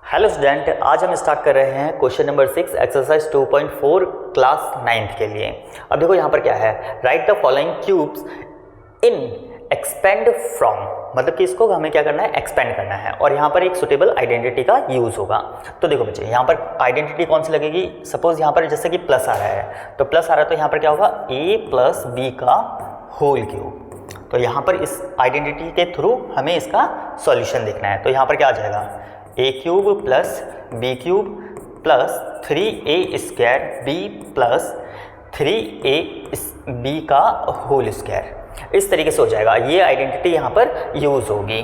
Hello student, आज हम start कर रहे हैं question number 6 exercise 2.4 class 9th के लिए। अब देखो यहाँ पर क्या है, right the following cubes in expand from, मतलब कि इसको हमें क्या करना है, एक्सपेंड करना है और यहाँ पर एक सुटेबल आइडेंटिटी का यूज होगा। तो देखो बच्चे, यहाँ पर आइडेंटिटी कौन सी लगेगी, सपोज यहाँ पर जैसे कि प्लस आ रहा है, तो प्लस आ रहा है तो यहाँ पर क्या होगा, a प्लस बी का होल क्यूब। तो यहाँ पर इस आइडेंटिटी के थ्रू हमें इसका सॉल्यूशन देखना है। तो यहाँ पर क्या आ जाएगा, a cube plus B cube plus 3a square B plus 3a B का होल स्क्वायर, इस तरीके से हो जाएगा। ये आइडेंटिटी यहाँ पर यूज़ होगी।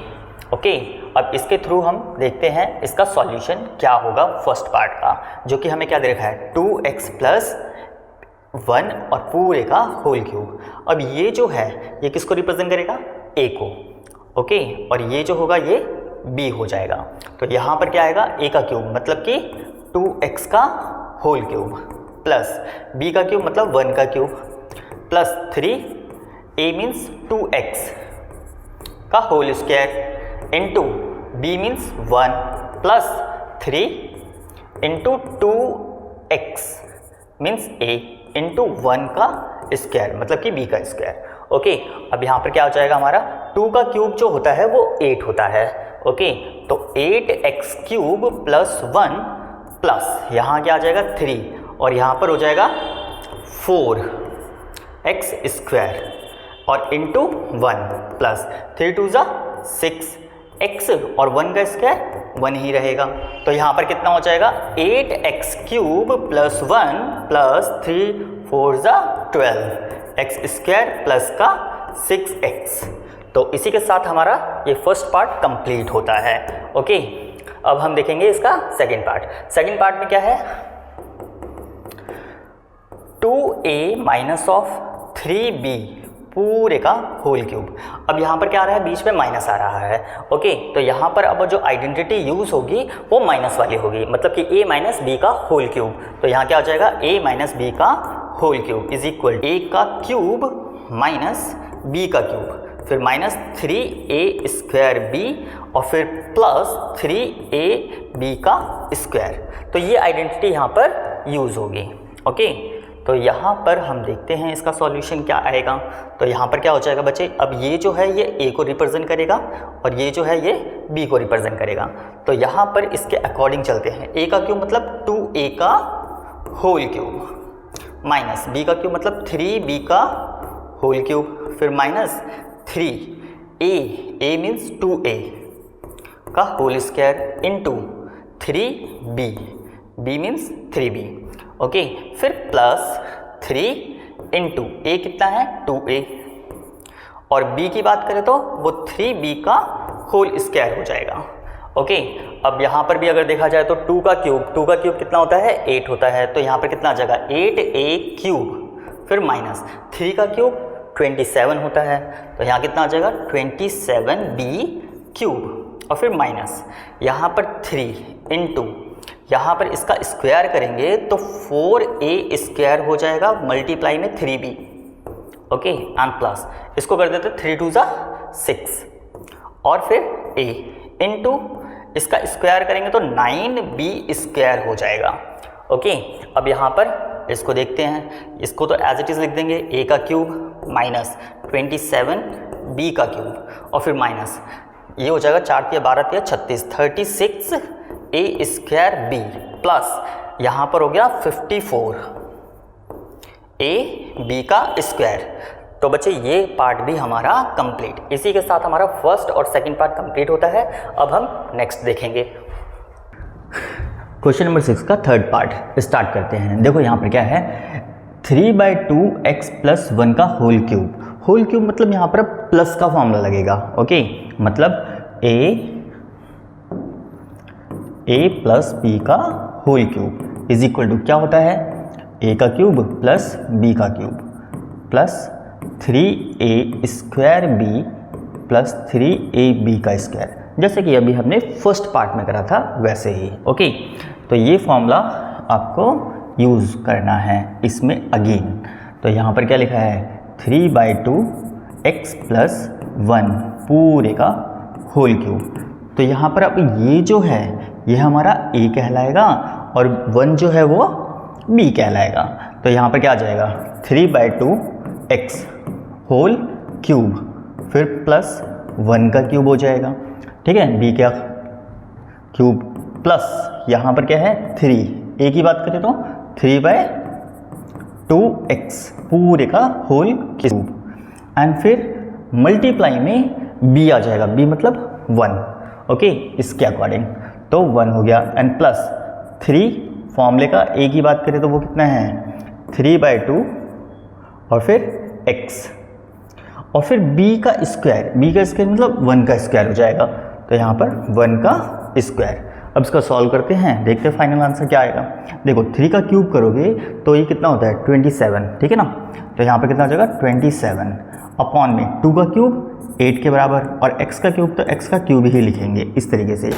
ओके, अब इसके थ्रू हम देखते हैं इसका सॉल्यूशन क्या होगा फर्स्ट पार्ट का, जो कि हमें क्या दे रखा है, 2x प्लस 1 और पूरे का होल क्यूब। अब ये जो है ये किसको रिप्रेजेंट करेगा, a को। ओके, और ये जो होगा ये b हो जाएगा। तो यहाँ पर क्या आएगा, a का क्यूब मतलब कि 2x का होल क्यूब प्लस b का क्यूब मतलब 1 का cube plus 3a means 2x का whole square into b means 1 plus 3 into 2x means a into 1 का स्क्वायर मतलब कि b का स्क्वायर। ओके, अब यहाँ पर क्या हो जाएगा, हमारा 2 का क्यूब जो होता है वो 8 होता है। ओके, तो 8x क्यूब प्लस 1 प्लस यहाँ क्या आ जाएगा 3 और यहाँ पर हो जाएगा 4x स्क्वायर और इंटू 1 प्लस 3 2 ज़ा 6x और 1 का स्क्वायर 1 ही रहेगा। तो यहाँ पर कितना हो जाएगा, 8x क्यूब प्लस 1 प्लस 3 4 ज़ा 12 x स्क्वायर प्लस का 6x। तो इसी के साथ हमारा ये फर्स्ट पार्ट कंप्लीट होता है। ओके, अब हम देखेंगे इसका सेकंड पार्ट। सेकंड पार्ट में क्या है, 2a माइनस ऑफ 3b पूरे का होल क्यूब। अब यहाँ पर क्या आ रहा है, बीच में माइनस आ रहा है। ओके, तो यहाँ पर अब जो आइडेंटिटी यूज होगी वो माइनस वाली होगी, मतलब कि a माइनस बी का होल क्यूब। तो यहाँ क्या हो जाएगा, a माइनस बी का whole cube is equal a का क्यूब माइनस b का क्यूब, फिर माइनस 3a स्क्वायर b और फिर प्लस 3ab का स्क्वायर। तो ये आइडेंटिटी यहाँ पर यूज होगी। ओके, तो यहाँ पर हम देखते हैं इसका सॉल्यूशन क्या आएगा। तो यहाँ पर क्या हो जाएगा बच्चे, अब ये जो है ये a को रिप्रेजेंट करेगा और ये जो है ये b को रिप्रेजेंट करेगा। तो यहाँ पर इसके अकॉर्डिंग चलते हैं, a का क्यूब मतलब 2a का होल क्यूब माइनस b का क्यूब मतलब 3b का होल क्यूब, फिर माइनस 3a मीन्स 2a का whole square into 3b means 3b। Okay, फिर प्लस 3 इंटू a कितना है 2a और b की बात करें तो वो 3b का होल स्क्वायर हो जाएगा। ओके, अब यहाँ पर भी अगर देखा जाए तो 2 का क्यूब कितना होता है, 8 होता है। तो यहाँ पर कितना आ जाएगा, 8a क्यूब फिर माइनस 3 का क्यूब 27 होता है। तो यहाँ कितना आ जाएगा, 27b क्यूब और फिर माइनस यहाँ पर 3 इंटू यहाँ पर इसका स्क्वायर करेंगे तो 4a स्क्वायर हो जाएगा मल्टीप्लाई में 3b। ओके, एंड प्लस इसको कर देते 3 2 ज़ा 6 और फिर a इंटू इसका स्क्वायर करेंगे तो 9b स्क्वायर हो जाएगा। ओके, अब यहाँ पर इसको देखते हैं, इसको तो एज इट इज़ लिख देंगे, a का क्यूब माइनस 27b का क्यूब और फिर माइनस ये हो जाएगा 4 × 12 = 36 36a स्क्वायर b प्लस यहाँ पर हो गया 54 a b का स्क्वायर। तो बच्चे ये पार्ट भी हमारा कंप्लीट, इसी के साथ हमारा फर्स्ट और सेकंड पार्ट कंप्लीट होता है। अब हम नेक्स्ट देखेंगे क्वेश्चन नंबर 6 का थर्ड पार्ट स्टार्ट करते हैं। देखो यहाँ पर क्या है, 3/2x प्लस 1 का होल क्यूब मतलब यहाँ पर प्लस का फॉर्मूला लगेगा। ओके, मतलब a प्लस b का whole cube is equal to क्या होता है, a का क्यूब प्लस b का cube plus 3a square b plus 3ab का स्क्वायर, जैसे कि अभी हमने फर्स्ट पार्ट में करा था वैसे ही। ओके, तो ये फॉर्मूला आपको यूज़ करना है इसमें अगेन। तो यहाँ पर क्या लिखा है, 3/2x प्लस 1 पूरे का होल क्यूब। तो यहाँ पर अब ये जो है ये हमारा ए कहलाएगा और 1 जो है वो बी कहलाएगा। तो यहाँ पर क्या आ जाएगा 3/2x होल क्यूब फिर प्लस 1 का क्यूब हो जाएगा, ठीक है, बी का क्यूब प्लस यहाँ पर क्या है 3, ए की बात करें तो 3/2x पूरे का होल क्यूब एंड फिर मल्टीप्लाई में b आ जाएगा, b मतलब 1, ओके, इसके अकॉर्डिंग तो 1 हो गया एंड प्लस 3 फॉर्मूले का a की बात करें तो वो कितना है 3/2 और फिर x और फिर b का स्क्वायर मतलब 1 का स्क्वायर हो जाएगा, तो यहाँ पर 1 का स्क्वायर। अब इसका सॉल्व करते हैं, देखते हैं फाइनल आंसर क्या आएगा। देखो 3 का क्यूब करोगे तो ये कितना होता है 27, ठीक है ना, तो यहाँ पर कितना हो जाएगा 27 अपॉन में 2 का क्यूब 8 के बराबर और x का क्यूब तो x का क्यूब ही लिखेंगे इस तरीके से,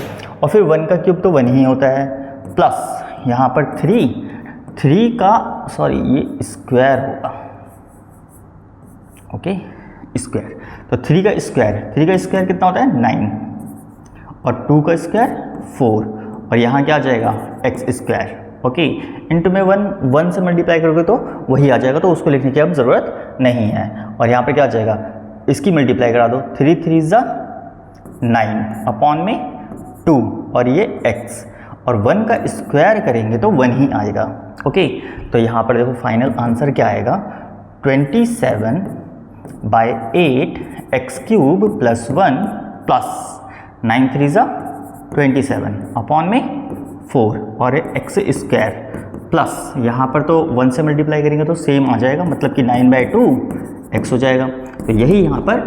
और फिर 1 का क्यूब तो 1 ही होता है प्लस यहाँ पर 3 का ये स्क्वायर होगा, ओके, स्क्वायर, तो 3 का स्क्वायर कितना होता है 9 और 2 का स्क्वायर 4 और यहाँ क्या आ जाएगा x स्क्वायर, ओके, इंटू में 1 से मल्टीप्लाई करोगे तो वही आ जाएगा, तो उसको लिखने की अब ज़रूरत नहीं है। और यहाँ पर क्या आ जाएगा, इसकी मल्टीप्लाई करा दो, 3 3 ज़ा 9 अपॉन में 2 और ये x और 1 का स्क्वायर करेंगे तो 1 ही आएगा, ओके। तो यहाँ पर देखो फाइनल आंसर क्या आएगा 27/8 x क्यूब प्लस 1 प्लस 9 3 ज़ा 27 अपॉन में 4 और x स्क्वायर प्लस यहाँ पर तो 1 से मल्टीप्लाई करेंगे तो सेम आ जाएगा, मतलब कि 9/2 x हो जाएगा। तो यही यहाँ पर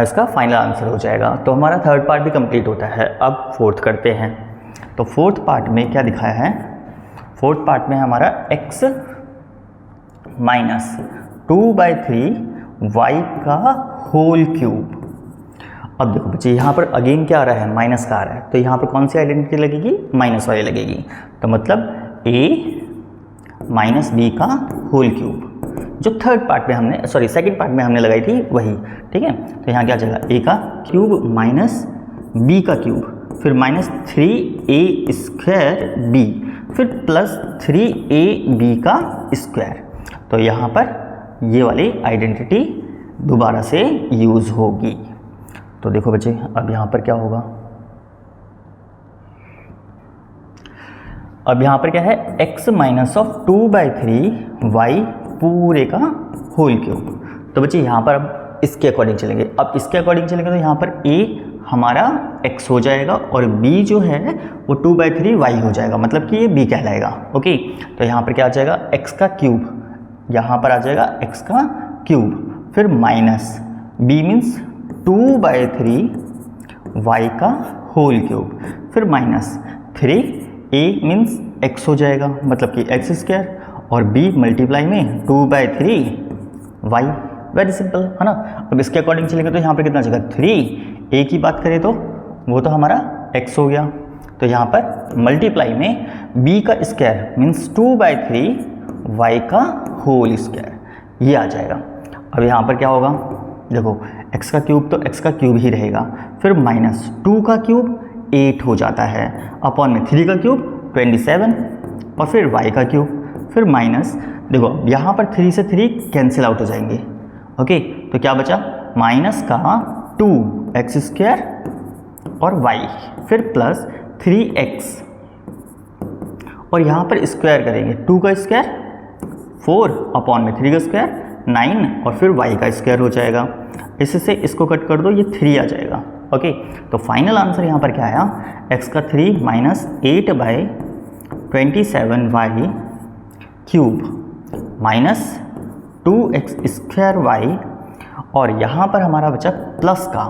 इसका फाइनल आंसर हो जाएगा। तो हमारा थर्ड पार्ट भी कंप्लीट होता है। अब फोर्थ करते हैं। तो फोर्थ पार्ट में क्या दिखाया है, फोर्थ पार्ट में हमारा x माइनस 2/3 y का होल क्यूब। अब देखो बच्चे यहाँ पर अगेन क्या आ रहा है, माइनस का आ रहा है, तो यहाँ पर कौन सी आइडेंटिटी लगेगी, माइनस वाली लगेगी। तो मतलब a माइनस बी का होल क्यूब, जो थर्ड पार्ट में हमने सेकंड पार्ट में हमने लगाई थी वही, ठीक है। तो यहाँ क्या आ जाएगा, a का क्यूब माइनस b का क्यूब, फिर माइनस 3a स्क्वायर b, फिर प्लस 3ab का स्क्वायर। तो यहाँ पर ये वाली आइडेंटिटी दोबारा से यूज़ होगी। तो देखो बच्चे अब यहाँ पर क्या होगा, अब यहाँ पर क्या है, x माइनस ऑफ 2/3 y पूरे का होल क्यूब। तो बच्चे यहाँ पर अब इसके अकॉर्डिंग चलेंगे। अब इसके अकॉर्डिंग चलेंगे तो यहाँ पर a हमारा x हो जाएगा और b जो है वो 2/3 y हो जाएगा, मतलब कि ये b कहलाएगा, ओके। तो यहाँ पर क्या आ जाएगा, x का क्यूब, यहाँ पर आ जाएगा x का क्यूब, फिर माइनस b मीन्स 2/3 y का होल क्यूब, फिर माइनस 3a मीन्स x हो जाएगा, मतलब कि x स्क्वायर, और b मल्टीप्लाई में 2/3 y, वेरी सिंपल है ना। अब इसके अकॉर्डिंग चलेंगे तो यहाँ पर कितना आ जाएगा 3, a की बात करें तो वो तो हमारा x हो गया, तो यहाँ पर मल्टीप्लाई में b का स्क्वायर मीन्स 2/3 y का होल स्क्वायर, ये आ जाएगा। अब यहाँ पर क्या होगा, देखो x का क्यूब तो x का क्यूब ही रहेगा, फिर माइनस 2 का क्यूब 8 हो जाता है, अपॉन में 3 का क्यूब 27 और फिर y का क्यूब, फिर माइनस, देखो यहाँ पर 3 से 3 कैंसिल आउट हो जाएंगे, ओके। तो क्या बचा, माइनस का 2x स्क्वायर और y, फिर प्लस 3x और यहाँ पर स्क्वायर करेंगे, 2 का स्क्वायर 4 अपॉन में 3 का स्क्वायर 9 और फिर y का स्क्वायर हो जाएगा। इससे इसको कट कर दो, ये 3 आ जाएगा, ओके। तो फाइनल आंसर यहाँ पर क्या आया, x का 3 minus 8/27y cube minus 2x square y, और यहाँ पर हमारा बचा प्लस का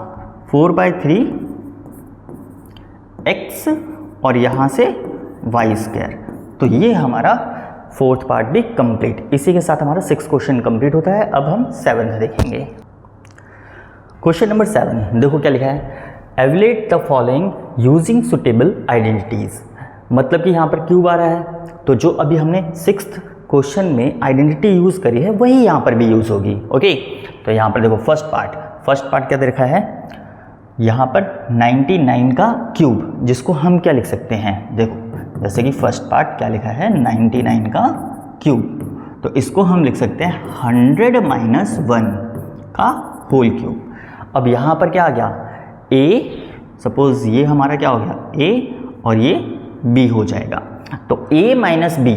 4/3x और यहाँ से y स्क्वायर। तो ये हमारा फोर्थ पार्ट भी कंप्लीट। इसी के साथ हमारा 6 क्वेश्चन कंप्लीट होता है। अब हम 7th देखेंगे। क्वेश्चन नंबर 7 देखो क्या लिखा है, evaluate the following using suitable identities. मतलब कि यहाँ पर क्यूब आ रहा है, तो जो अभी हमने 6th क्वेश्चन में आइडेंटिटी यूज़ करी है वही यहाँ पर भी यूज़ होगी, ओके। तो यहाँ पर देखो फर्स्ट पार्ट क्या दे रखा है, यहाँ पर 99 का क्यूब, जिसको हम क्या लिख सकते हैं, देखो जैसे कि फर्स्ट पार्ट क्या लिखा है 99 का क्यूब, तो इसको हम लिख सकते हैं 100 माइनस 1 का होल क्यूब। अब यहाँ पर क्या आ गया, a, सपोज ये हमारा क्या हो गया a और ये b हो जाएगा, तो a माइनस बी,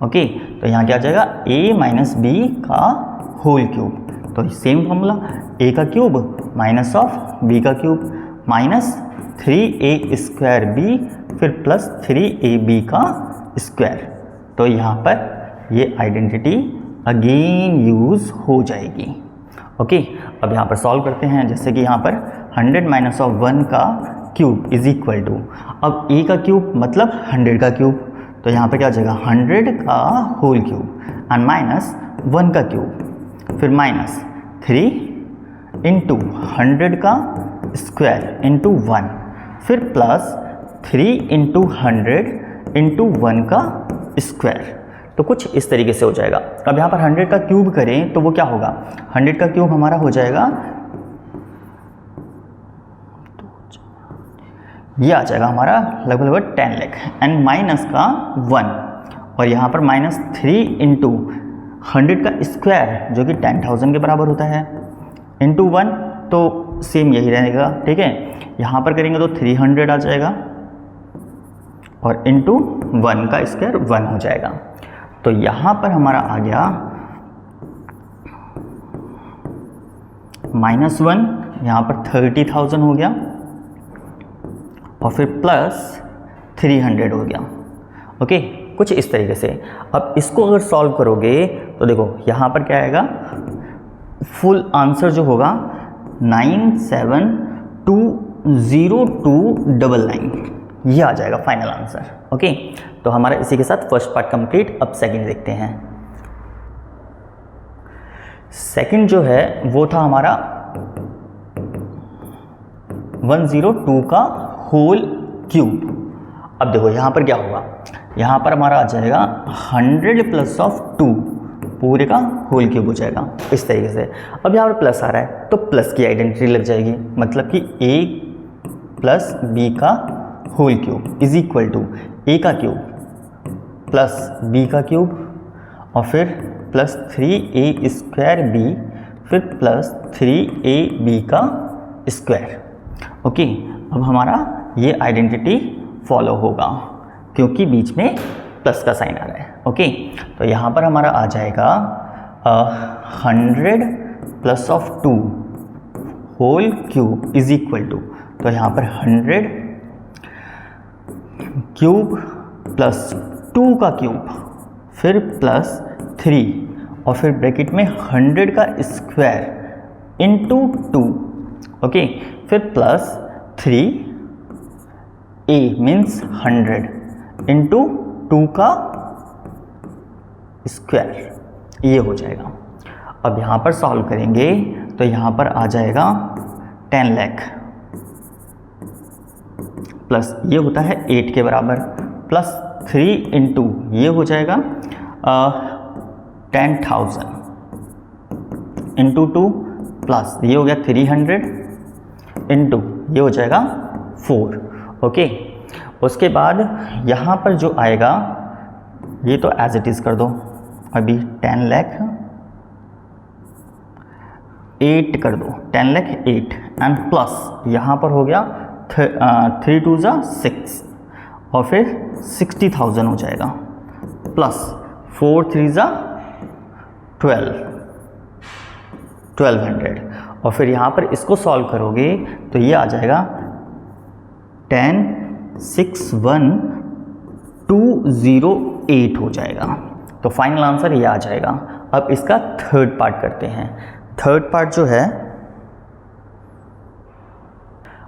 ओके, तो यहाँ क्या आ जाएगा a माइनस बी का होल क्यूब। तो सेम फॉर्मूला, a का क्यूब माइनस ऑफ b का cube minus 3a square b फिर प्लस 3ab का स्क्वायर। तो यहाँ पर ये आइडेंटिटी अगेन यूज हो जाएगी, ओके। अब यहाँ पर सॉल्व करते हैं, जैसे कि यहाँ पर 100 माइनस ऑफ 1 का क्यूब इज इक्वल टू, अब a का क्यूब मतलब 100 का क्यूब, तो यहाँ पर क्या आ जाएगा 100 का होल क्यूब एंड माइनस 1 का क्यूब फिर माइनस 3 इंटू 100 का स्क्वायर इंटू 1 फिर प्लस 3 इंटू 100 इंटू 1 का स्क्वायर। तो कुछ इस तरीके से हो जाएगा। अब यहाँ पर 100 का क्यूब करें तो वो क्या होगा, 100 का क्यूब हमारा हो जाएगा, ये आ जाएगा हमारा लगभग 10 लाख एंड माइनस का 1 और यहाँ पर माइनस 3 इंटू 100 का स्क्वायर जो कि 10,000 के बराबर होता है इंटू 1, तो सेम यही रहेगा, ठीक है। यहाँ पर करेंगे तो 300 आ जाएगा और इंटू 1 का स्क्वायर 1 हो जाएगा। तो यहाँ पर हमारा आ गया माइनस 1, यहाँ पर 30,000 हो गया और फिर प्लस 300 हो गया, ओके, कुछ इस तरीके से। अब इसको अगर सॉल्व करोगे तो देखो यहाँ पर क्या आएगा, फुल आंसर जो होगा 97202999, ये आ जाएगा फाइनल आंसर, ओके। तो हमारा इसी के साथ फर्स्ट पार्ट कंप्लीट। अब सेकंड देखते हैं। सेकंड जो है वो था हमारा 102 का होल क्यूब। अब देखो यहाँ पर क्या होगा, यहाँ पर हमारा आ जाएगा 100 प्लस ऑफ 2 पूरे का होल क्यूब हो जाएगा इस तरीके से। अब यहाँ पर प्लस आ रहा है तो प्लस की आइडेंटिटी लग जाएगी, मतलब कि a प्लस बी का whole cube is equal to a का क्यूब प्लस b का क्यूब और फिर प्लस 3a स्क्वायर b फिर प्लस 3ab का स्क्वायर, ओके। अब हमारा ये आइडेंटिटी फॉलो होगा क्योंकि बीच में प्लस का साइन आ रहा है, ओके। तो यहाँ पर हमारा आ जाएगा 100 plus of 2 whole cube is equal to, तो यहाँ पर 100 क्यूब प्लस 2 का क्यूब फिर प्लस 3 और फिर ब्रैकेट में 100 का स्क्वायर इंटू 2, ओके, फिर प्लस 3a मीन्स 100 इंटू 2 का स्क्वायर, ये हो जाएगा। अब यहाँ पर सॉल्व करेंगे तो यहाँ पर आ जाएगा 10 लाख प्लस ये होता है 8 के बराबर प्लस 3 इंटू ये हो जाएगा 10,000 इंटू 2 प्लस ये हो गया 300 इंटू ये हो जाएगा 4, ओके। उसके बाद यहाँ पर जो आएगा ये तो एज इट इज़ कर दो, अभी 10 लाख 8 कर दो, 10 लाख 8 एंड प्लस यहाँ पर हो गया 3 2 जा 6 और फिर 60,000 हो जाएगा प्लस 4 3 जा 1200 और फिर यहाँ पर इसको सॉल्व करोगे तो ये आ जाएगा 10,61,208 हो जाएगा। तो फाइनल आंसर ये आ जाएगा। अब इसका थर्ड पार्ट करते हैं। थर्ड पार्ट जो है,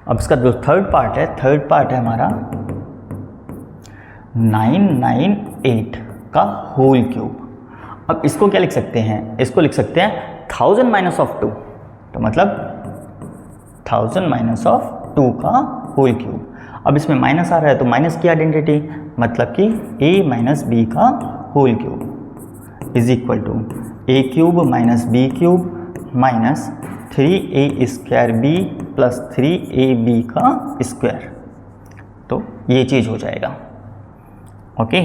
अब इसका जो थर्ड पार्ट है हमारा 998 का होल क्यूब। अब इसको क्या लिख सकते हैं, इसको लिख सकते हैं 1000 माइनस ऑफ 2, तो मतलब 1000 माइनस ऑफ 2 का होल क्यूब। अब इसमें माइनस आ रहा है तो माइनस की आइडेंटिटी, मतलब कि a माइनस बी का whole cube is equal to a cube minus B cube minus 3ab plus 3ab का स्क्वायर, तो ये चीज़ हो जाएगा। ओके,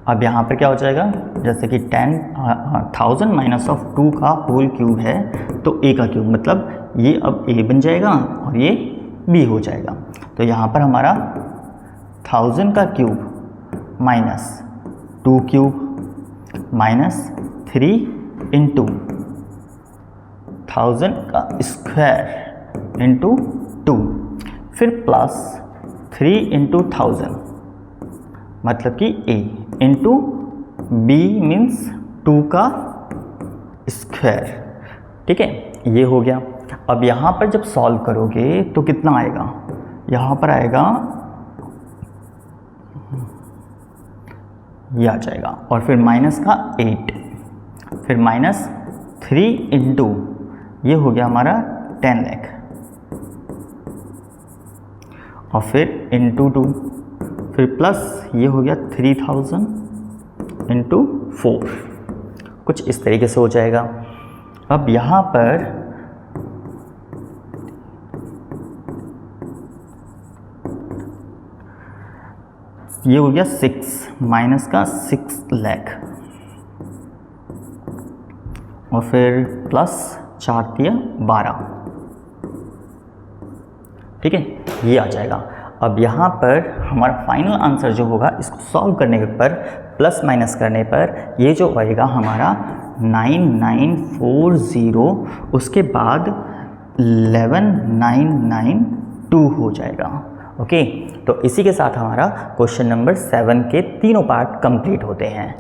अब यहाँ पर क्या हो जाएगा, जैसे कि 10,000 माइनस ऑफ 2 का होल क्यूब है तो a का क्यूब, मतलब ये अब a बन जाएगा और ये b हो जाएगा। तो यहाँ पर हमारा 1000 का cube minus 2 cube minus 3 into 1000 का स्क्वायर इंटू 2, फिर प्लस 3 इंटू 1000 मतलब कि a इंटू b मीन्स 2 का स्क्वायर। ठीक है, ये हो गया। अब यहाँ पर जब सॉल्व करोगे तो कितना आएगा, यहाँ पर आएगा ये आ जाएगा, और फिर माइनस का 8, फिर माइनस 3 इंटू ये हो गया हमारा 10 लाख, और फिर इंटू 2, फिर प्लस ये हो गया 3000 इंटू 4, कुछ इस तरीके से हो जाएगा। अब यहाँ पर ये हो गया 6 माइनस का 6 लाख, और फिर प्लस 4 दिया 12। ठीक है, ये आ जाएगा। अब यहाँ पर हमारा फाइनल आंसर जो होगा, इसको सॉल्व करने पर प्लस माइनस करने पर ये जो आएगा हमारा 9940, उसके बाद 11992 हो जाएगा। ओके, तो इसी के साथ हमारा क्वेश्चन नंबर 7 के तीनों पार्ट कंप्लीट होते हैं।